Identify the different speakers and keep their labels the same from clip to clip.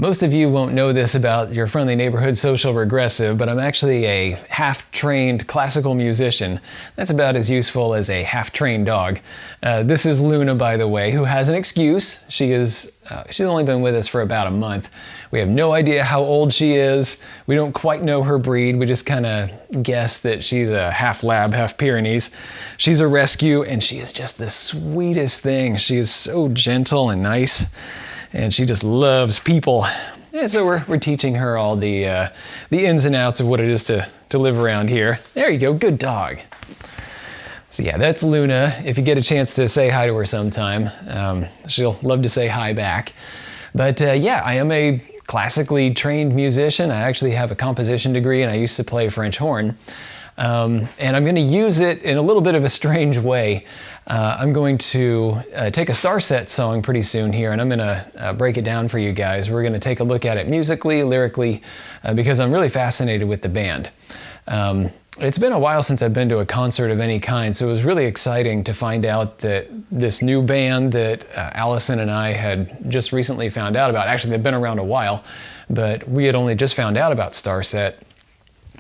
Speaker 1: Most of you won't know this about your friendly neighborhood social regressive, but I'm actually a half-trained classical musician. That's about as useful as a half-trained dog. This is Luna, by the way, who has an excuse. She's only been with us for about a month. We have no idea how old she is. We don't quite know her breed. We just kind of guess that she's a half lab, half Pyrenees. She's a rescue, and she is just the sweetest thing. She is so gentle and nice, and she just loves people. And so we're teaching her all the ins and outs of what it is to live around here. There you go, good dog. So yeah, that's Luna. If you get a chance to say hi to her sometime, she'll love to say hi back. But yeah, I am a classically trained musician. I actually have a composition degree, and I used to play French horn. And I'm going to use it in a little bit of a strange way. I'm going to take a Starset song pretty soon here, and I'm going to break it down for you guys. We're going to take a look at it musically, lyrically, because I'm really fascinated with the band. It's been a while since I've been to a concert of any kind, so it was really exciting to find out that this new band that Allison and I had just recently found out about, actually they've been around a while, but we had only just found out about Starset,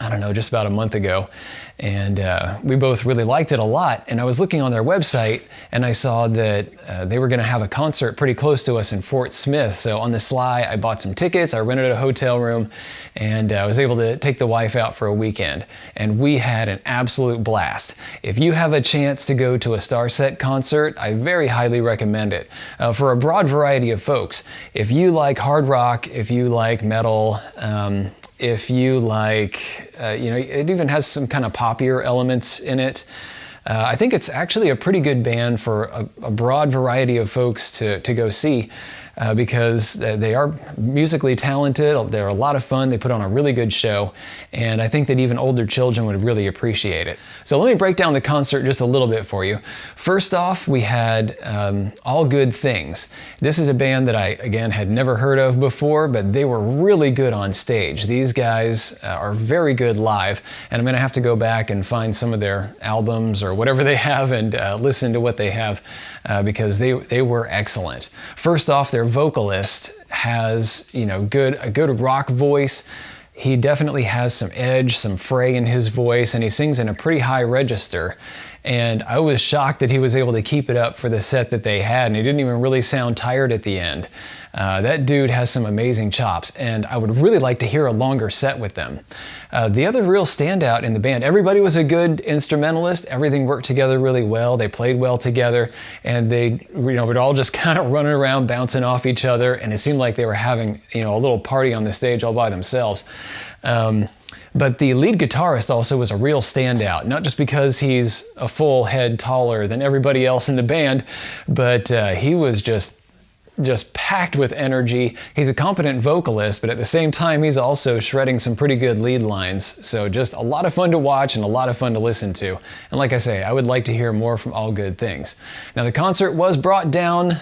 Speaker 1: I don't know, just about a month ago. And we both really liked it a lot. And I was looking on their website, and I saw that they were going to have a concert pretty close to us in Fort Smith. So on the sly, I bought some tickets, I rented a hotel room, and I was able to take the wife out for a weekend. And we had an absolute blast. If you have a chance to go to a Starset concert, I very highly recommend it for a broad variety of folks. If you like hard rock, if you like metal, if you like, it even has some kind of poppier elements in it. I think it's actually a pretty good band for a broad variety of folks to go see because they are musically talented. They're a lot of fun. They put on a really good show, and I think that even older children would really appreciate it. So let me break down the concert just a little bit for you. First off, we had All Good Things. This is a band that I, again, had never heard of before, but they were really good on stage. These guys are very good live, and I'm going to have to go back and find some of their albums or whatever they have and listen to what they have because they were excellent. First off, their vocalist has, a good rock voice. He definitely has some edge, some fray in his voice, and he sings in a pretty high register. And I was shocked that he was able to keep it up for the set that they had, and he didn't even really sound tired at the end. That dude has some amazing chops, and I would really like to hear a longer set with them. The other real standout in the band, everybody was a good instrumentalist. Everything worked together really well. They played well together, and they would all just kind of running around, bouncing off each other, and it seemed like they were having a little party on the stage all by themselves. But the lead guitarist also was a real standout, not just because he's a full head taller than everybody else in the band, but he was just packed with energy. He's a competent vocalist, but at the same time, he's also shredding some pretty good lead lines. So just a lot of fun to watch and a lot of fun to listen to. And like I say, I would like to hear more from All Good Things. Now, the concert was brought down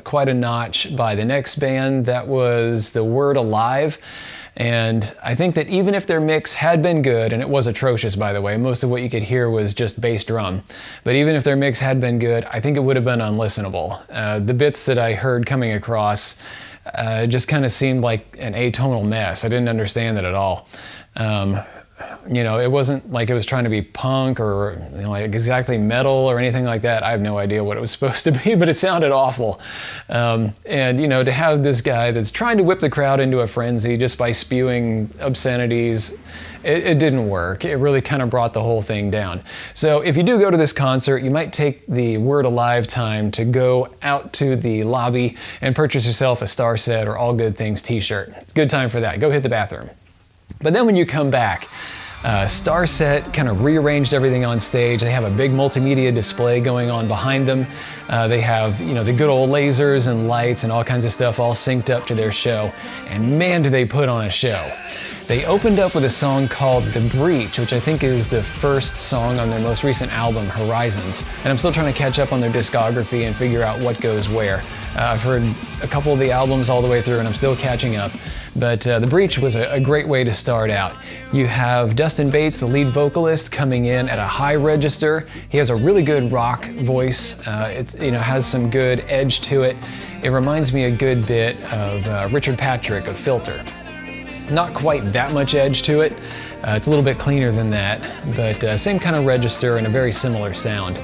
Speaker 1: quite a notch by the next band. That was The Word Alive. And I think that even if their mix had been good, and it was atrocious, by the way, most of what you could hear was just bass drum, but even if their mix had been good, I think it would have been unlistenable. The bits that I heard coming across just kind of seemed like an atonal mess. I didn't understand it at all. It wasn't like it was trying to be punk or like exactly metal or anything like that. I have no idea what it was supposed to be, but it sounded awful. And to have this guy that's trying to whip the crowd into a frenzy just by spewing obscenities, it didn't work. It really kind of brought the whole thing down. So if you do go to this concert, you might take the Word Alive time to go out to the lobby and purchase yourself a Starset or All Good Things t-shirt. It's a good time for that. Go hit the bathroom. But then when you come back, Starset kind of rearranged everything on stage. They have a big multimedia display going on behind them. They have, the good old lasers and lights and all kinds of stuff all synced up to their show. And man, do they put on a show. They opened up with a song called The Breach, which I think is the first song on their most recent album, Horizons. And I'm still trying to catch up on their discography and figure out what goes where. I've heard a couple of the albums all the way through and I'm still catching up. But The Breach was a great way to start out. You have Dustin Bates, the lead vocalist, coming in at a high register. He has a really good rock voice. It has some good edge to it. It reminds me a good bit of Richard Patrick of Filter. Not quite that much edge to it. It's a little bit cleaner than that, but same kind of register and a very similar sound.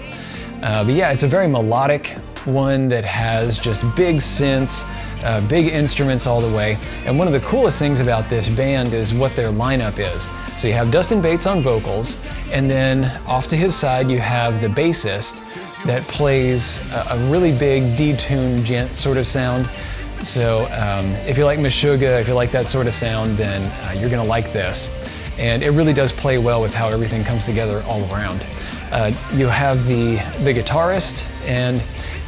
Speaker 1: But yeah, it's a very melodic one that has just big synths, big instruments all the way. And one of the coolest things about this band is what their lineup is. So you have Dustin Bates on vocals, and then off to his side you have the bassist that plays a really big detuned gent sort of sound. So if you like Meshuggah, if you like that sort of sound, then you're gonna like this. And it really does play well with how everything comes together all around. You have the guitarist, and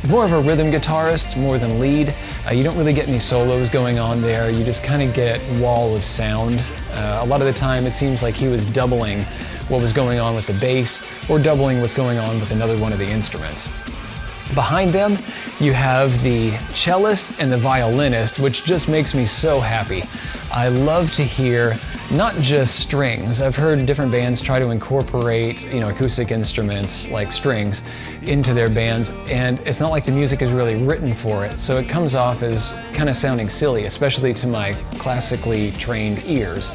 Speaker 1: more of a rhythm guitarist more than lead. You don't really get any solos going on there. You just kind of get wall of sound. A lot of the time it seems like he was doubling what was going on with the bass or doubling what's going on with another one of the instruments. Behind them, you have the cellist and the violinist, which just makes me so happy. I love to hear not just strings. I've heard different bands try to incorporate, acoustic instruments like strings into their bands, and it's not like the music is really written for it, so it comes off as kind of sounding silly, especially to my classically trained ears.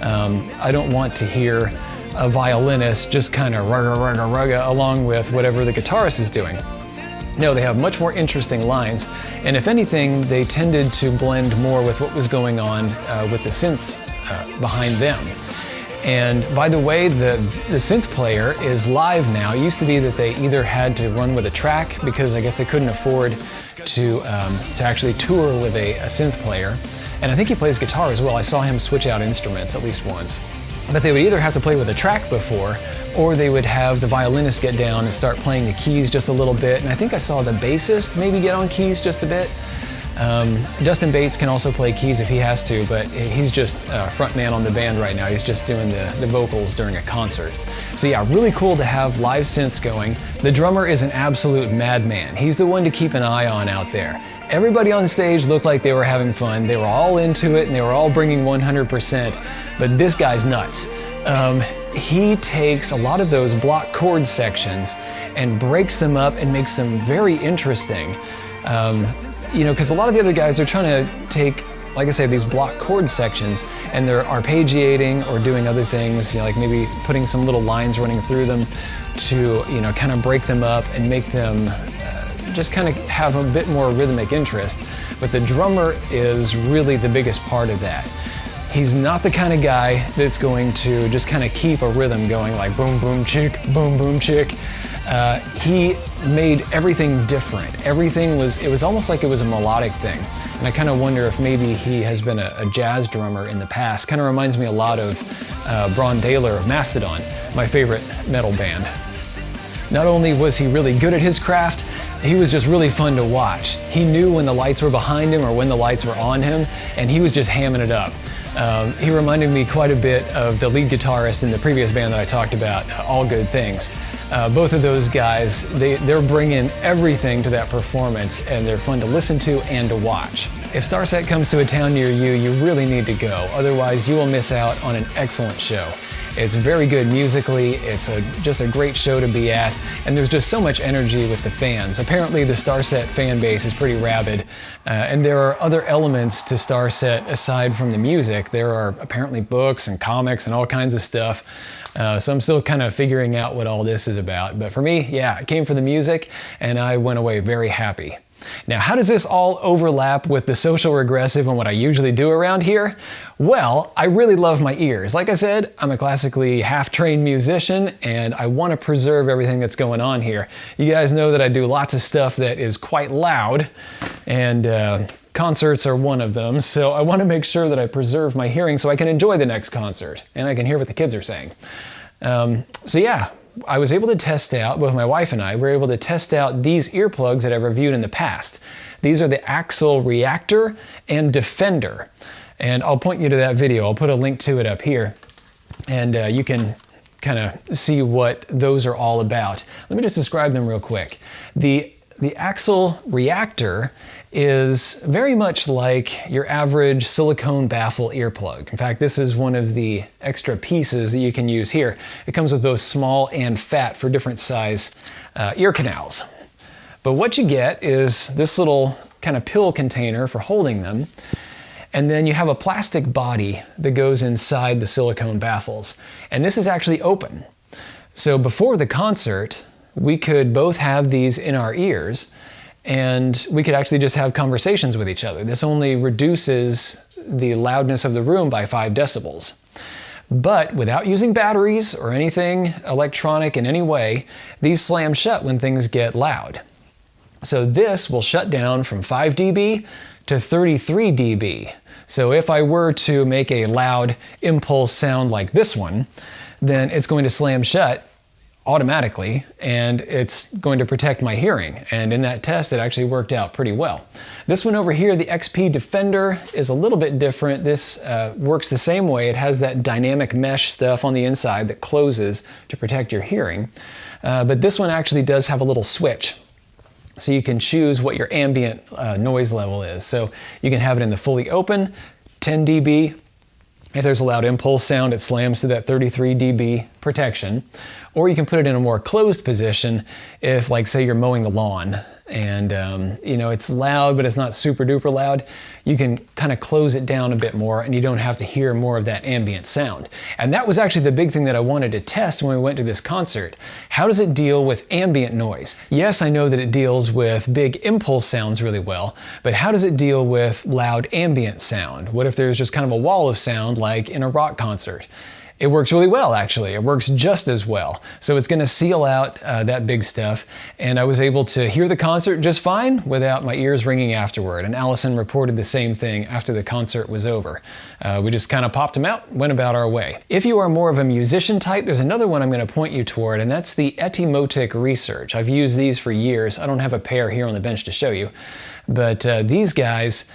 Speaker 1: I don't want to hear a violinist just kind of rugga along with whatever the guitarist is doing. No, they have much more interesting lines, and if anything, they tended to blend more with what was going on with the synths behind them. And by the way, the synth player is live now. It used to be that they either had to run with a track because I guess they couldn't afford to actually tour with a synth player. And I think he plays guitar as well. I saw him switch out instruments at least once. But they would either have to play with a track before, or they would have the violinist get down and start playing the keys just a little bit. And I think I saw the bassist maybe get on keys just a bit. Dustin Bates can also play keys if he has to, but he's just front man on the band right now. He's just doing the vocals during a concert. So yeah, really cool to have live synths going. The drummer is an absolute madman. He's the one to keep an eye on out there. Everybody on stage looked like they were having fun. They were all into it and they were all bringing 100%, but this guy's nuts. He takes a lot of those block chord sections and breaks them up and makes them very interesting. Because a lot of the other guys are trying to take, like I say, these block chord sections and they're arpeggiating or doing other things, like maybe putting some little lines running through them to, kind of break them up and make them just kind of have a bit more rhythmic interest. But the drummer is really the biggest part of that. He's not the kind of guy that's going to just kind of keep a rhythm going like boom, boom, chick, boom, boom, chick. He made everything different. It was almost like it was a melodic thing. And I kind of wonder if maybe he has been a jazz drummer in the past. Kind of reminds me a lot of Brann Dailor of Mastodon, my favorite metal band. Not only was he really good at his craft, he was just really fun to watch. He knew when the lights were behind him or when the lights were on him, and he was just hamming it up. He reminded me quite a bit of the lead guitarist in the previous band that I talked about, All Good Things. Both of those guys, they're bringing everything to that performance, and they're fun to listen to and to watch. If Starset comes to a town near you, you really need to go. Otherwise, you will miss out on an excellent show. It's very good musically, it's just a great show to be at, and there's just so much energy with the fans. Apparently the Starset fan base is pretty rabid, and there are other elements to Starset aside from the music. There are apparently books and comics and all kinds of stuff. So I'm still kind of figuring out what all this is about. But for me, yeah, I came for the music, and I went away very happy. Now, how does this all overlap with the social regressive and what I usually do around here? Well, I really love my ears. Like I said, I'm a classically half-trained musician, and I want to preserve everything that's going on here. You guys know that I do lots of stuff that is quite loud, and concerts are one of them, so I want to make sure that I preserve my hearing so I can enjoy the next concert, and I can hear what the kids are saying. So yeah, I was able to test out, both my wife and I were able to test out these earplugs that I've reviewed in the past. These are the Axil Reactor and Defender. And I'll point you to that video. I'll put a link to it up here. And you can kind of see what those are all about. Let me just describe them real quick. The The Axil reactor is very much like your average silicone baffle earplug. In fact, this is one of the extra pieces that you can use here. It comes with both small and fat for different size ear canals. But what you get is this little kind of pill container for holding them. And then you have a plastic body that goes inside the silicone baffles. And this is actually open. So before the concert, we could both have these in our ears and we could actually just have conversations with each other. This only reduces the loudness of the room by 5 decibels. But without using batteries or anything electronic in any way, these slam shut when things get loud. So this will shut down from 5 dB to 33 dB. So if I were to make a loud impulse sound like this one, then it's going to slam shut automatically and it's going to protect my hearing. And in that test, it actually worked out pretty well. This one over here, the XP Defender, is a little bit different. This works the same way. It has that dynamic mesh stuff on the inside that closes to protect your hearing. But this one actually does have a little switch. So you can choose what your ambient noise level is. So you can have it in the fully open, 10 dB. If there's a loud impulse sound, it slams to that 33 dB protection. Or you can put it in a more closed position if, like, say you're mowing the lawn and you know, it's loud, but it's not super duper loud. You can kind of close it down a bit more and you don't have to hear more of that ambient sound. And that was actually the big thing that I wanted to test when we went to this concert. How does it deal with ambient noise? Yes, I know that it deals with big impulse sounds really well, but how does it deal with loud ambient sound? What if there's just kind of a wall of sound like in a rock concert? It works really well, actually. It works just as well. So it's gonna seal out that big stuff. And I was able to hear the concert just fine without my ears ringing afterward. And Allison reported the same thing after the concert was over. We just kind of popped them out, went about our way. If you are more of a musician type, there's another one I'm gonna point you toward, and that's the Etymotic Research. I've used these for years. I don't have a pair here on the bench to show you, but these guys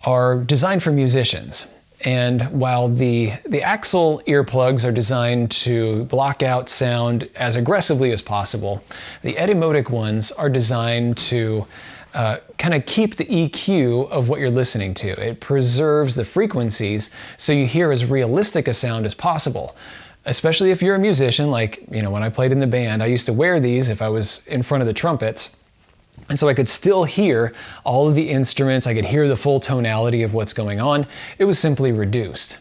Speaker 1: are designed for musicians. And while the Axil earplugs are designed to block out sound as aggressively as possible, the Etymotic ones are designed to kind of keep the EQ of what you're listening to. It preserves the frequencies so you hear as realistic a sound as possible. Especially if you're a musician, like, you know, when I played in the band, I used to wear these if I was in front of the trumpets. And so I could still hear all of the instruments, I could hear the full tonality of what's going on. It was simply reduced.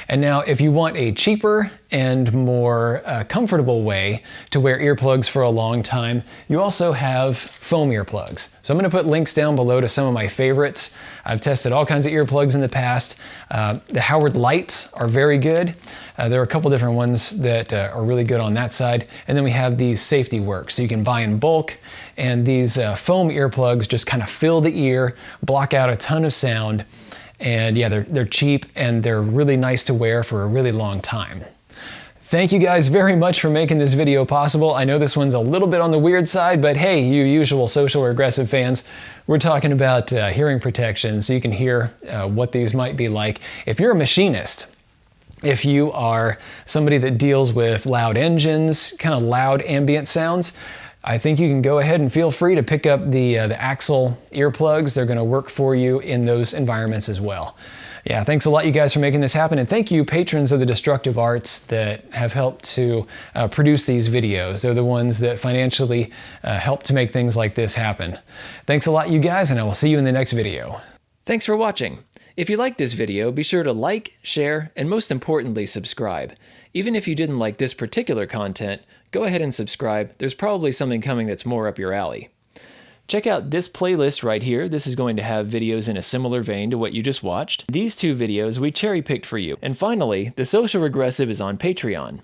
Speaker 1: And now if you want a cheaper and more comfortable way to wear earplugs for a long time, you also have foam earplugs. So I'm going to put links down below to some of my favorites. I've tested all kinds of earplugs in the past. The Howard Lights are very good. There are a couple different ones that are really good on that side. And then we have these Safety Works, so you can buy in bulk. And these foam earplugs just kind of fill the ear, block out a ton of sound. And yeah, they're cheap and they're really nice to wear for a really long time. Thank you guys very much for making this video possible. I know this one's a little bit on the weird side, but hey, you usual social regressive fans, we're talking about hearing protection so you can hear what these might be like. If you're a machinist, if you are somebody that deals with loud engines, kind of loud ambient sounds, I think you can go ahead and feel free to pick up the Axil earplugs. They're going to work for you in those environments as well. Yeah, thanks a lot, you guys, for making this happen. And thank you, patrons of the destructive arts that have helped to produce these videos. They're the ones that financially help to make things like this happen. Thanks a lot, you guys, and I will see you in the next video.
Speaker 2: Thanks for watching. If you liked this video, be sure to like, share, and most importantly, subscribe. Even if you didn't like this particular content, go ahead and subscribe. There's probably something coming that's more up your alley. Check out this playlist right here. This is going to have videos in a similar vein to what you just watched. These 2 videos we cherry-picked for you. And finally, The Social Regressive is on Patreon.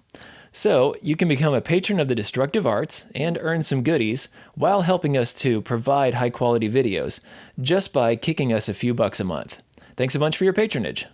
Speaker 2: So you can become a patron of the destructive arts and earn some goodies while helping us to provide high-quality videos just by kicking us a few bucks a month. Thanks a bunch for your patronage.